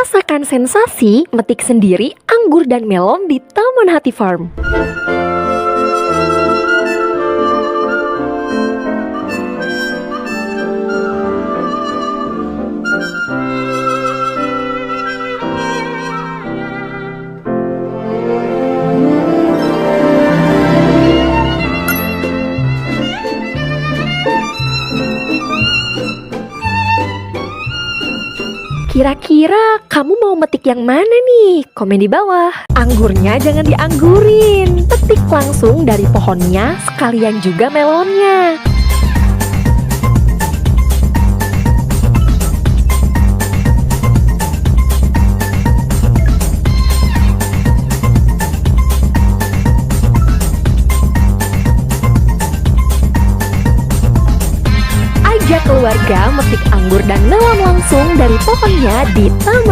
Rasakan sensasi metik sendiri anggur dan melon di Taman Hati Farm. Kira-kira kamu mau metik yang mana nih? Komen di bawah. Anggurnya jangan dianggurin, petik langsung dari pohonnya, sekalian juga melonnya. Ajak keluarga metik anggur dan melon langsung dari pohonnya di taman.